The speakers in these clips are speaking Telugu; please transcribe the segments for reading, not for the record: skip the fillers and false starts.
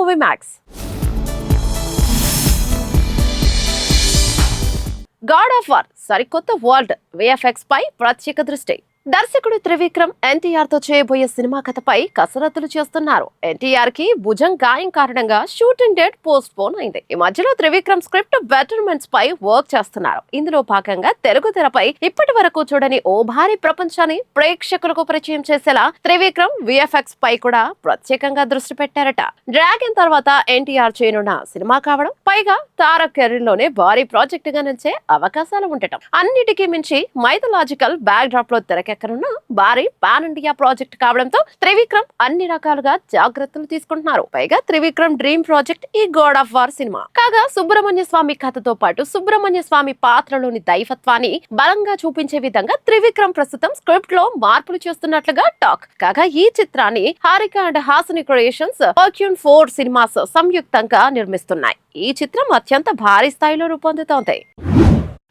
Movie max. God of war సరికొత్త వరల్డ్ విఎఫ్ఎక్స్ పై ప్రత్యేక దృష్టి. దర్శకుడు త్రివిక్రమ్ ఎన్టీఆర్ తో చేయబోయే సినిమా కథపై కసరత్తులు చేస్తున్నారు. ఎన్టీఆర్ కి భుజం గాయం కారణంగా షూటింగ్ డేట్ పోస్ట్ పోన్ అయింది. ఈ మధ్యలో త్రివిక్రమ్ స్క్రిప్ట్ బెటర్మెంట్స్ పై వర్క్ చేస్తున్నారు. ఇందులో భాగంగా తెలుగు తెరపై ఇప్పటి వరకు చూడని ఓ భారీ ప్రపంచాన్ని ప్రేక్షకులకు పరిచయం చేసేలా త్రివిక్రమ్ విఎఫ్ఎక్స్ పై కూడా ప్రత్యేకంగా దృష్టి పెట్టారట. డ్రాగన్ తర్వాత ఎన్టీఆర్ చేయనున్న సినిమా కావడం, పైగా తారక్ కెరీర్ లోనే భారీ ప్రాజెక్ట్ గా నిలిచే అవకాశాలు ఉండటం, అన్నిటికీ మించి మైథలాజికల్ బ్యాక్ డ్రాప్ లో తెరకెక్కనున్న భారీ పాన్ ఇండియా ప్రాజెక్ట్ కావడంతో త్రివిక్రమ్ అన్ని రకాలుగా జాగ్రత్తలు తీసుకుంటున్నారు. పైగా త్రివిక్రమ్ డ్రీమ్ ప్రాజెక్ట్ ఈ గాడ్ ఆఫ్ వార్ సినిమా కాగా, సుబ్రహ్మణ్య స్వామి కథతో పాటు సుబ్రహ్మణ్య స్వామి పాత్రలోని దైవత్వాన్ని బలంగా చూపించే విధంగా త్రివిక్రమ్ ప్రస్తుతం స్క్రిప్ట్ లో మార్పులు చేస్తున్నట్లుగా టాక్. కాగా ఈ చిత్రాన్ని Harika and Hasini creations, fortune 4 cinemas సంయుక్తంగా నిర్మిస్తున్నాయి. ఈ చిత్రం అత్యంత భారీ స్థాయిలో రూపొందుతోంది.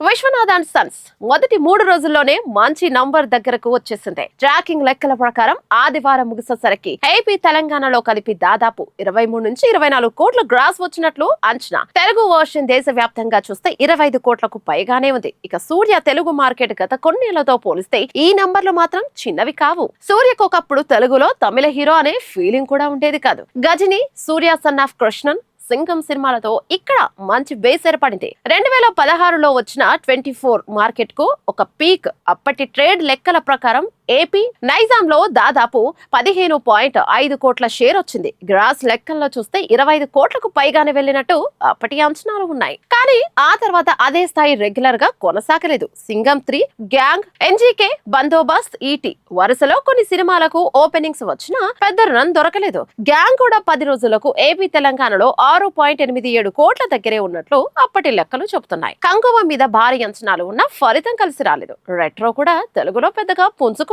విశ్వనాథ్ అండ్ సన్స్ మొదటి 3 రోజుల్లోనే మంచి నంబర్ దగ్గరకు వచ్చేసింది. ట్రాకింగ్ లెక్కల ప్రకారం ఆదివారం ముగిసేసరికి ఏపీ, తెలంగాణలో కలిపి దాదాపు 23 నుంచి 24 కోట్ల గ్రాస్ వచ్చినట్లు అంచనా. తెలుగు వర్షన్ దేశవ్యాప్తంగా చూస్తే 25 కోట్లకు పైగానే ఉంది. ఇక సూర్య తెలుగు మార్కెట్ గత కొన్నేళ్లతో పోలిస్తే ఈ నంబర్లు మాత్రం చిన్నవి కావు. సూర్యకు ఒకప్పుడు తెలుగులో తమిళ హీరో అనే ఫీలింగ్ కూడా ఉండేది కాదు. గజని, సూర్య సన్ ఆఫ్ కృష్ణన్, సింగం సినిమాలతో ఇక్కడ మంచి బేస్ ఏర్పడింది. 2016లో వచ్చిన 24 మార్కెట్ కు ఒక పీక్. అప్పటి ట్రేడ్ లెక్కల ప్రకారం ఏపీ, నైజాం లో దాదాపు 15.5 కోట్ల షేర్ వచ్చింది. గ్రాస్ లెక్కల్లో చూస్తే 25 కోట్లకు పైగానే వెళ్లినట్టు అప్పటి అంచనాలు ఉన్నాయి. కానీ ఆ తర్వాత అదే స్థాయి రెగ్యులర్ గా కొనసాగలేదు. సింగం 3, గ్యాంగ్, ఎన్జీకే, బందోబస్త్, ఈటీ వరుసలో కొన్ని సినిమాలకు ఓపెనింగ్స్ వచ్చినా పెద్ద రన్ దొరకలేదు. గ్యాంగ్ కూడా 10 రోజులకు ఏపీ, తెలంగాణలో 6.87 కోట్ల దగ్గరే ఉన్నట్లు అప్పటి లెక్కలు చెబుతున్నాయి. కంగువ మీద భారీ అంచనాలు ఉన్న ఫలితం కలిసి రాలేదు. రెట్రో కూడా తెలుగులో పెద్దగా పుంజుకోలేదు.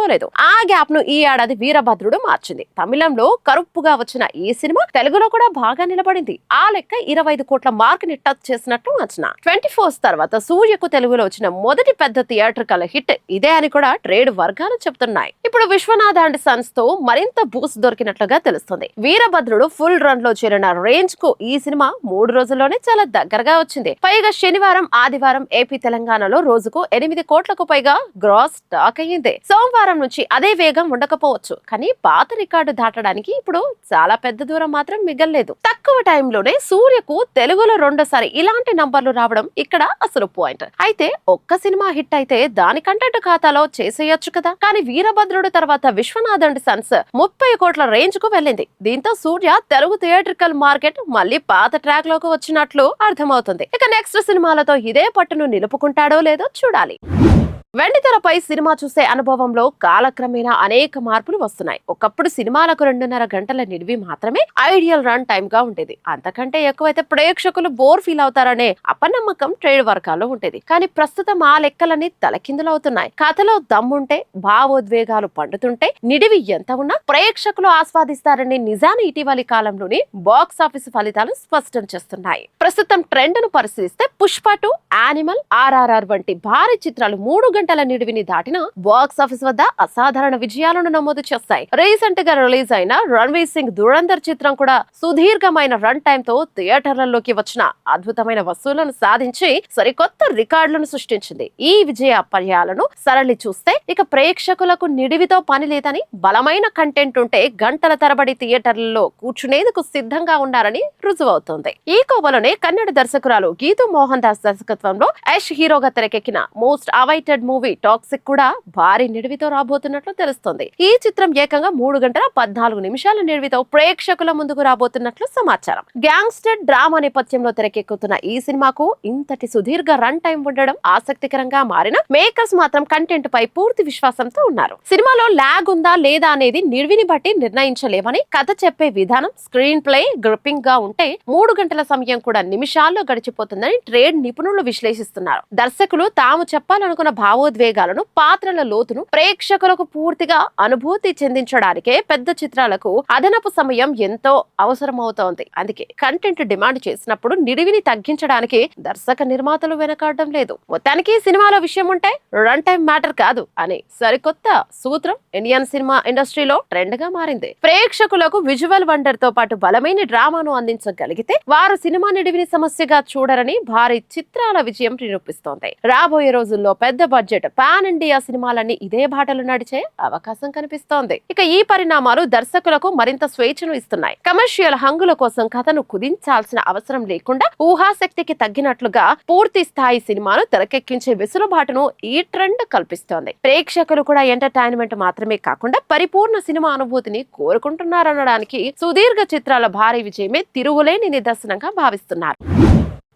ఆ గ్యాప్ ను ఈ ఏడాది వీరభద్రుడు మార్చింది. తమిళంలో కరుప్పుగా వచ్చిన ఈ సినిమా తెలుగులో కూడా బాగా నిలబడింది. ఆ లెక్క 25 కోట్ల మార్క్ ని టచ్ చేసినట్టు అంచనా. 24 తర్వాత సూర్యకు తెలుగులో వచ్చిన మొదటి పెద్ద థియేట్రికల్ హిట్ ఇదే అని కూడా ట్రేడ్ వర్గాలు చెబుతున్నాయి. ఇప్పుడు విశ్వనాథ్ అండ్ సన్స్ తో మరింత బూస్ట్ దొరికినట్లుగా తెలుస్తుంది. వీరభద్రుడు ఫుల్ రన్ లో చేరిన రేంజ్ కు ఈ సినిమా 3 రోజుల్లోనే చాలా దగ్గరగా వచ్చింది. పైగా శనివారం, ఆదివారం ఏపీ, తెలంగాణలో రోజుకు 8 కోట్లకు పైగా గ్రాస్ టాక్ అయ్యింది. సోమవారం నుంచి అదే వేగం ఉండకపోవచ్చు, కానీ పాత రికార్డు దాటడానికి ఇప్పుడు చాలా పెద్ద దూరం మాత్రం మిగల్లేదు. తక్కువ టైంలోనే సూర్యకు తెలుగులో రెండోసారి ఇలాంటి నంబర్లు రావడం ఇక్కడ అసలు పాయింట్. అయితే ఒక్క సినిమా హిట్ అయితే దాని కంటెంట్ ఖాతాలో చేసేయొచ్చు కదా. కానీ వీరభద్రుడు తర్వాత విశ్వనాథ్ అండ్ సన్స్ 30 కోట్ల రేంజ్ కు వెళ్ళింది. దీంతో సూర్య తెలుగు థియేట్రికల్ మార్కెట్ మళ్ళీ పాత ట్రాక్ లోకి వచ్చినట్లు అర్థమవుతుంది. ఇక నెక్స్ట్ సినిమాలతో ఇదే పట్టును నిలుపుకుంటాడో లేదో చూడాలి. వెండితెరపై సినిమా చూసే అనుభవంలో కాలక్రమేణా అనేక మార్పులు వస్తున్నాయి. ఒకప్పుడు సినిమాలకు 2.5 గంటల నిడివి మాత్రమే ఐడియల్ రన్ టైమ్ గా ఉండేది. అంతకంటే ఎక్కువైతే ప్రేక్షకులు బోర్ ఫీల్ అవుతారనే అపనమ్మకం ట్రేడ్ వర్గాల్లో ఉండేది. కానీ ప్రస్తుతం ఆ లెక్కలన్నీ తలకిందులవుతున్నాయి. కథలో దమ్ముంటే, భావోద్వేగాలు పండుతుంటే, నిడివి ఎంత ఉన్నా ప్రేక్షకులు ఆస్వాదిస్తారనే నిజాన్ని ఇటీవలి కాలంలోని బాక్స్ ఆఫీస్ ఫలితాలు స్పష్టం చేస్తున్నాయి. ప్రస్తుతం ట్రెండ్ ను పరిశీలిస్తే పుష్ప 2, యానిమల్, ఆర్ఆర్ఆర్ వంటి భారీ చిత్రాలు 3 గంటల నిడివిని దాటిన బాక్స్ ఆఫీస్ వద్ద అసాధారణ విజయాలను నమోదు చేస్తాయి. రీసెంట్ గా రిలీజ్ అయిన రణ్వీర్ సింగ్ ధురంధర్ చిత్రం కూడా సుదీర్ఘమైన రన్ టైమ్ తో థియేటర్లలోకి వచ్చిన అద్భుతమైన వసూళ్లను సాధించి సరికొత్త రికార్డులను సృష్టించింది. ఈ విజయ పర్యాలను సరళి చూస్తే ఇక ప్రేక్షకులకు నిడివితో పని లేదని, బలమైన కంటెంట్ ఉంటే గంటల తరబడి థియేటర్లలో కూర్చునేందుకు సిద్ధంగా ఉన్నారని రుజువవుతోంది. ఈ కోవలోనే కన్నడ దర్శకురాలు గీతూ మోహన్ దాస్ దర్శకత్వంలో యష్ హీరోగా తెరకెక్కిన మోస్ట్ అవైటెడ్ మూవీ టాక్సిక్ కూడా భారీ నిడివితో రాబోతున్నట్లు తెలుస్తోంది. ఈ చిత్రం ఏకంగా 3 గంటల 14 నిమిషాల నిడివితో ప్రేక్షకుల ముందుకు రాబోతున్నట్లు సమాచారం. గ్యాంగ్స్టర్ డ్రామా నేపథ్యంలో తెరకెక్కుతున్న ఈ సినిమాకు ఇంతటి సుదీర్ఘ రన్ టైం ఉండడం ఆసక్తికరంగా మారిన మేకర్స్ మాత్రం కంటెంట్ పై పూర్తి విశ్వాసంతో ఉన్నారు. సినిమాలో లాగ్ ఉందా లేదా అనేది నిడివిని బట్టి నిర్ణయించలేమని, కథ చెప్పే విధానం, స్క్రీన్ ప్లే గ్రిప్పింగ్ గా ఉంటే 3 గంటల సమయం కూడా నిమిషాల్లో గడిచిపోతుందని ట్రేడ్ నిపుణులు విశ్లేషిస్తున్నారు. దర్శకులు తాము చెప్పాలనుకున్న భావ భావోద్వేగాలను, పాత్రల లోతును ప్రేక్షకులకు పూర్తిగా అనుభూతి చెందించడానికే పెద్ద చిత్రాలకు అదనపు సమయం ఎంతో అవసరమవుతోంది. అందుకే కంటెంట్ డిమాండ్ చేసినప్పుడు నిడివిని తగ్గించడానికి దర్శక నిర్మాతలు వెనకాడడం లేదు. మొత్తానికి సినిమాలో విషయం ఉంటే రన్ టైం మ్యాటర్ కాదు అనే సరికొత్త సూత్రం ఇండియన్ సినిమా ఇండస్ట్రీలో ట్రెండ్ గా మారింది. ప్రేక్షకులకు విజువల్ వండర్ తో పాటు బలమైన డ్రామాను అందించగలిగితే వారు సినిమా నిడివిని సమస్యగా చూడరని భారీ చిత్రాల విజయం నిరూపిస్తోంది. రాబోయే రోజుల్లో పెద్ద బడ్జెట్ పాన్ ఇండియా సినిమాలన్నీ ఇదే బాటలు నడిచే అవకాశం కనిపిస్తోంది. ఇక ఈ పరిణామాలు దర్శకులకు మరింత స్వేచ్ఛను ఇస్తున్నాయి. కమర్షియల్ హంగుల కోసం కథను కుదించాల్సిన అవసరం లేకుండా ఊహాశక్తికి తగ్గినట్లుగా పూర్తి స్థాయి సినిమాను తెరకెక్కించే వెసులుబాటును ఈ ట్రెండ్ కల్పిస్తోంది. ప్రేక్షకులు కూడా ఎంటర్టైన్మెంట్ మాత్రమే కాకుండా పరిపూర్ణ సినిమా అనుభూతిని కోరుకుంటున్నారనడానికి సుదీర్ఘ చిత్రాల భారీ విజయమే తిరుగులేని నిదర్శనంగా భావిస్తున్నారు.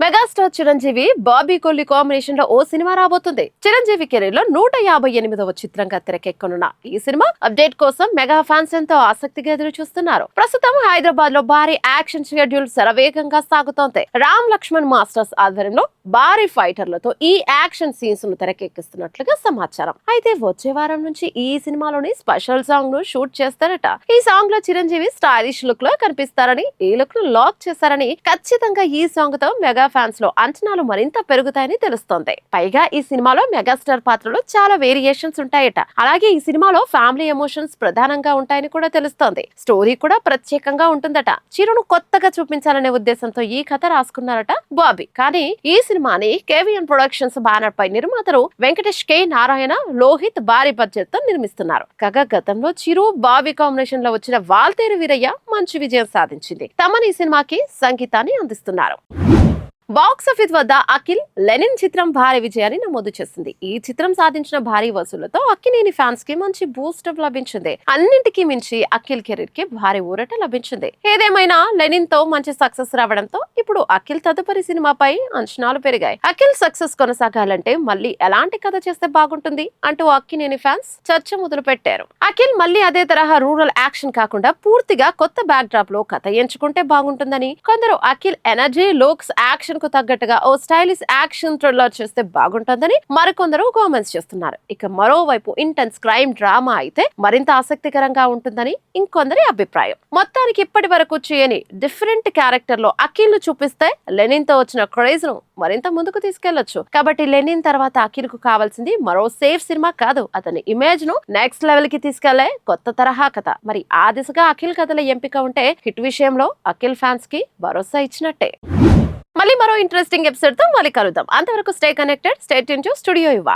మెగాస్టార్ చిరంజీవి, బాబీ కొల్లి కాంబినేషన్ లో ఓ సినిమా రాబోతుంది. చిరంజీవి కెరీర్ లో 158వ చిత్రంగా తెరకెక్కనున్న ఈ సినిమా అప్డేట్ కోసం మెగా ఫ్యాన్స్ ఎంతో ఆసక్తిగా ఎదురు చూస్తున్నారు. ప్రస్తుతం హైదరాబాద్ లో భారీ యాక్షన్ షెడ్యూల్ శరవేగంగా సాగుతోంది. రామ్ లక్ష్మణ్ మాస్టర్స్ ఆధ్వర్యంలో భారీ ఫైటర్లతో ఈ యాక్షన్ సీన్స్ ను తెరకెక్కిస్తున్నట్లుగా సమాచారం. అయితే వచ్చే వారం నుంచి ఈ సినిమాలోని స్పెషల్ సాంగ్ ను షూట్ చేస్తారట. ఈ సాంగ్ లో చిరంజీవి స్టైలిష్ లుక్ లో కనిపిస్తారని, ఈ లుక్ ను లాక్ చేశారని, ఖచ్చితంగా ఈ సాంగ్ తో మెగా ఫ్యాన్స్ లో అంచనాలు మరింత పెరుగుతాయని తెలుస్తోంది. పైగా ఈ సినిమాలో మెగాస్టార్ పాత్రలో చాలా వేరియేషన్స్ ఉంటాయట. అలాగే ఈ సినిమాలో ఫ్యామిలీ ఎమోషన్స్ ప్రధానంగా ఉంటాయని కూడా తెలుస్తోంది. స్టోరీ కూడా ప్రత్యేకంగా ఉంటుందట. చిరును కొత్తగా చూపించాలనే ఉద్దేశంతో ఈ కథ రాసుకున్నారట బాబీ. కానీ ఈ సినిమాని కేవీఎన్ ప్రొడక్షన్స్ బ్యానర్ పై నిర్మాతలు వెంకటేష్ కె నారాయణ, లోహిత్ భారీ బడ్జెట్ తో నిర్మిస్తున్నారు. కాగా గతంలో చిరు, బాబీ కాంబినేషన్ లో వచ్చిన వాల్తేరు వీరయ్య మంచి విజయం సాధించింది. తమని ఈ సినిమాకి సంగీతాన్ని అందిస్తున్నారు. బాక్స్ ఆఫీస్ వద్ద అఖిల్, లెనిన్ చిత్రం భారీ విజయాన్ని నమోదు చేసింది. ఈ చిత్రం సాధించిన భారీ వసూళ్లతో అక్కినేని ఫ్యాన్స్ కి మంచి బూస్టప్ లభించింది. అన్నింటికీ మించి అఖిల్ కెరీర్ కి భారీ ఊరట లభించింది. ఏదేమైనా లెనిన్ తో మంచి సక్సెస్ రావడంతో ఇప్పుడు అఖిల్ తదుపరి సినిమాపై అంచనాలు పెరిగాయి. అఖిల్ సక్సెస్ కొనసాగాలంటే మళ్ళీ ఎలాంటి కథ చేస్తే బాగుంటుంది అంటూ అక్కినేని ఫ్యాన్స్ చర్చ మొదలు పెట్టారు. అఖిల్ మళ్ళీ అదే తరహా రూరల్ యాక్షన్ కాకుండా పూర్తిగా కొత్త బ్యాక్ డ్రాప్ లో కథ ఎంచుకుంటే బాగుంటుందని, కొందరు అఖిల్ ఎనర్జీ, లుక్స్, యాక్షన్ కు తగ్గట్టుగా ఓ స్టైలిష్ యాక్షన్ థ్రిల్లర్ చేస్తే బాగుంటుందని మరికొందరు కామెంట్స్ చేస్తున్నారు. ఇక మరోవైపు ఇంటెన్స్ క్రైమ్ డ్రామా అయితే మరింత ఆసక్తికరంగా ఉంటుందని ఇంకొందరి అభిప్రాయం. మొత్తానికి ఇప్పటి వరకు చేయని డిఫరెంట్ క్యారెక్టర్ లో అఖిల్ ను చూపిస్తే లెనిన్ తో వచ్చిన క్రేజ్ ను మరింత ముందుకు తీసుకెళ్లొచ్చు. కాబట్టి లెనిన్ తర్వాత అఖిల్ కు కావాల్సింది మరో సేఫ్ సినిమా కాదు, అతని ఇమేజ్ ను నెక్స్ట్ లెవెల్ కి తీసుకెళ్లే కొత్త తరహా కథ. మరి ఆ దిశగా అఖిల్ కథల ఎంపిక ఉంటే హిట్ విషయంలో అఖిల్ ఫ్యాన్స్ కి భరోసా ఇచ్చినట్టే. మళ్ళీ మరో ఇంట్రెస్టింగ్ ఎపిసోడ్ తో మళ్ళీ కలుద్దాం. అంతవరకు stay connected, stay tune to studio యువ.